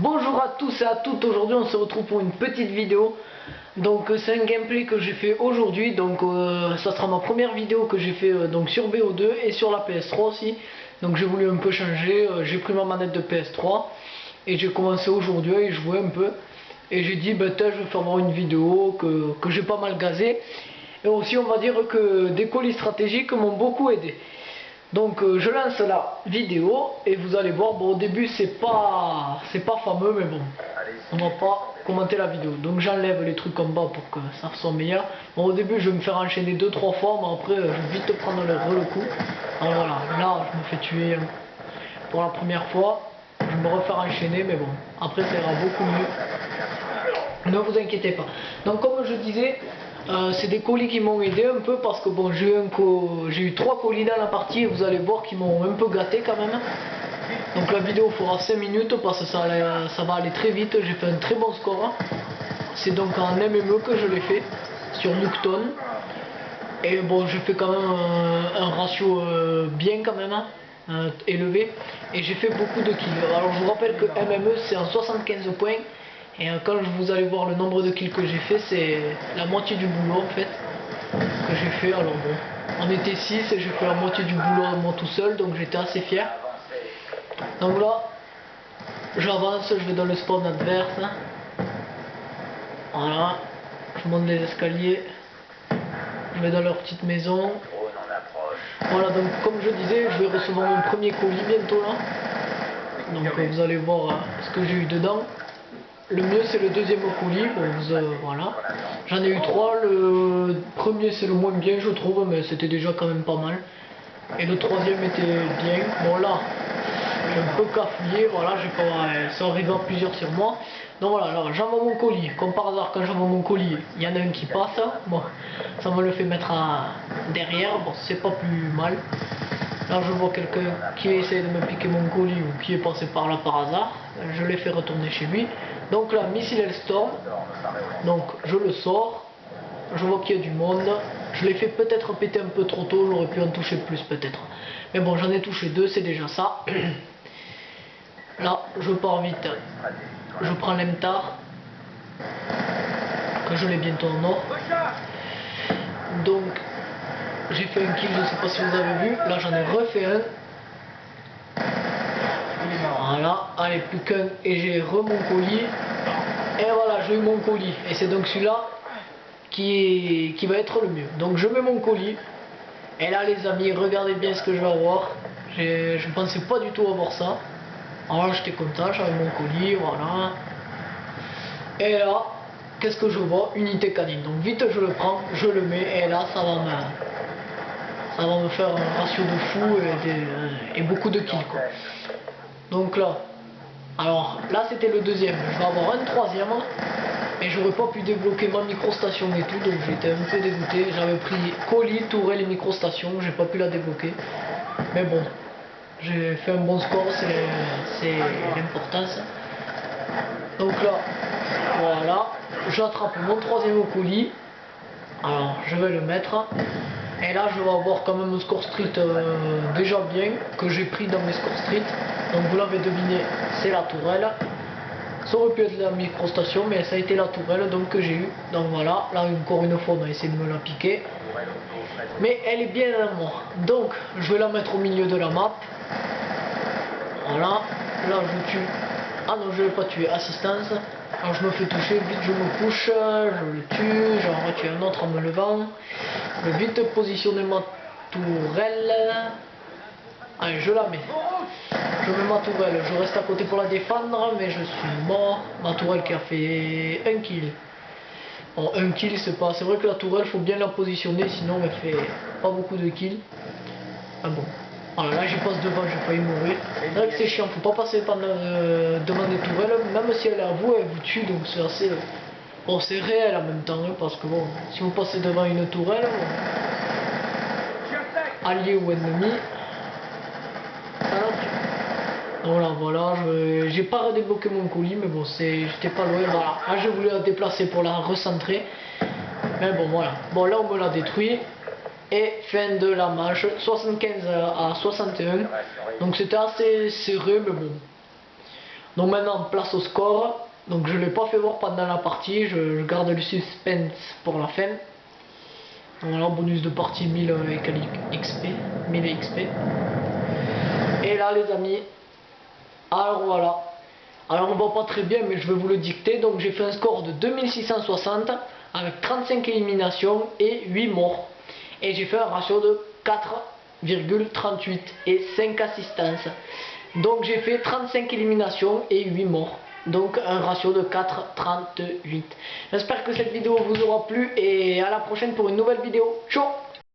Bonjour à tous et à toutes, aujourd'hui on se retrouve pour une petite vidéo. Donc c'est un gameplay que j'ai fait aujourd'hui, donc ça sera ma première vidéo que j'ai fait donc sur BO2 et sur la PS3 aussi. Donc j'ai voulu un peu changer, j'ai pris ma manette de PS3 et j'ai commencé aujourd'hui à y jouer un peu. Et j'ai dit bah je vais faire voir une vidéo que j'ai pas mal gazé. Et aussi on va dire que des colis stratégiques m'ont beaucoup aidé. Donc je lance la vidéo et vous allez voir, bon au début c'est pas fameux mais bon, on va pas commenter la vidéo. Donc j'enlève les trucs en bas pour que ça soit meilleur. Bon au début je vais me faire enchaîner 2-3 fois mais après je vais vite prendre le coup. Alors voilà, là je me fais tuer pour la première fois, je vais me refaire enchaîner mais bon, après ça ira beaucoup mieux. Ne vous inquiétez pas. Donc comme je disais, c'est des colis qui m'ont aidé un peu parce que bon j'ai eu 3 colis dans la partie et vous allez voir qu'ils m'ont un peu gâté quand même. Donc la vidéo fera 5 minutes parce que ça va aller très vite, j'ai fait un très bon score. C'est donc en MME que je l'ai fait sur Nuketown. Et bon j'ai fait quand même un ratio bien quand même, élevé. Et j'ai fait beaucoup de kills. Alors je vous rappelle que MME c'est en 75 points. Et quand vous allez voir le nombre de kills que j'ai fait, c'est la moitié du boulot en fait que j'ai fait. Alors bon, on était 6 et j'ai fait la moitié du boulot moi tout seul, donc j'étais assez fier. Donc là, j'avance, je vais dans le spawn adverse. Voilà, je monte les escaliers, je vais dans leur petite maison. Voilà, donc comme je disais, je vais recevoir mon premier colis bientôt là. Donc vous allez voir ce que j'ai eu dedans. Le mieux c'est le deuxième colis, voilà. J'en ai eu 3, le premier c'est le moins bien je trouve, mais c'était déjà quand même pas mal. Et le troisième était bien. Bon là, j'ai un peu cafouillé, voilà, ça arrive à plusieurs sur moi. Donc voilà, alors j'envoie mon colis, comme par hasard quand j'envoie mon colis, il y en a un qui passe. Bon, ça me le fait mettre derrière, bon c'est pas plus mal. Là je vois quelqu'un qui essaie de me piquer mon colis ou qui est passé par là par hasard. Je l'ai fait retourner chez lui. Donc là, Missile Hellstorm. Donc je le sors. Je vois qu'il y a du monde. Je l'ai fait peut-être péter un peu trop tôt. J'aurais pu en toucher plus peut-être. Mais bon, j'en ai touché 2, c'est déjà ça. Là, je pars vite. Je prends l'Emtar. Que je l'ai bientôt en or. Donc, j'ai fait un kill, je sais pas si vous avez vu. Là, j'en ai refait un. Voilà, allez, plus qu'un et j'ai mon colis. Et voilà, j'ai eu mon colis. Et c'est donc celui-là qui va être le mieux. Donc je mets mon colis. Et là les amis, regardez bien ce que je vais avoir. Je ne pensais pas du tout avoir ça. Alors j'étais content, j'avais mon colis, voilà. Et là, qu'est-ce que je vois? Unité canine. Donc vite je le prends, je le mets et là ça va me faire un ratio de fou et beaucoup de kills quoi. Donc là, alors là c'était le deuxième, je vais avoir un troisième et j'aurais pas pu débloquer ma microstation et tout, donc j'étais un peu dégoûté. J'avais pris colis, tourelle et microstation, j'ai pas pu la débloquer, mais bon, j'ai fait un bon score, c'est l'importance. Donc là, voilà, j'attrape mon troisième colis, alors je vais le mettre. Et là je vais avoir quand même un score street déjà bien, que j'ai pris dans mes score street. Donc vous l'avez deviné, c'est la tourelle. Ça aurait pu être la microstation, mais ça a été la tourelle donc que j'ai eu. Donc voilà, là encore une fois on a essayé de me la piquer. Mais elle est bien à moi. Donc je vais la mettre au milieu de la map. Voilà, là je tue. Ah non, je ne vais pas tuer, assistance. Alors je me fais toucher, vite je me couche, je le tue, j'en retue un autre en me levant. Je vais vite positionner ma tourelle. Allez, je la mets. Je mets ma tourelle, je reste à côté pour la défendre, mais je suis mort. Ma tourelle qui a fait un kill. Bon, un kill, c'est pas. C'est vrai que la tourelle, faut bien la positionner, sinon elle fait pas beaucoup de kills. Ah bon. Voilà, là j'y passe devant, j'ai failli mourir. C'est vrai que c'est chiant, faut pas passer devant des tourelles, même si elle est à vous, elle vous tue, donc c'est assez. Bon, c'est réel en même temps, hein, parce que bon, si vous passez devant une tourelle, bon, allié ou ennemi, voilà, j'ai pas redébloqué mon colis, mais bon, j'étais pas loin, voilà. Là, j'ai voulu la déplacer pour la recentrer, mais bon, voilà. Bon, là, on me l'a détruit, et fin de la manche, 75 à 61, donc c'était assez serré, mais bon. Donc maintenant place au score. Donc je ne l'ai pas fait voir pendant la partie, je garde le suspense pour la fin. Donc voilà, bonus de partie 1000 XP, 1000 XP. Et là les amis, alors voilà. Alors on voit pas très bien mais je vais vous le dicter. Donc j'ai fait un score de 2660 avec 35 éliminations et 8 morts. Et j'ai fait un ratio de 4,38 et 5 assistances. Donc j'ai fait 35 éliminations et 8 morts. Donc un ratio de 4,38. J'espère que cette vidéo vous aura plu et à la prochaine pour une nouvelle vidéo. Ciao!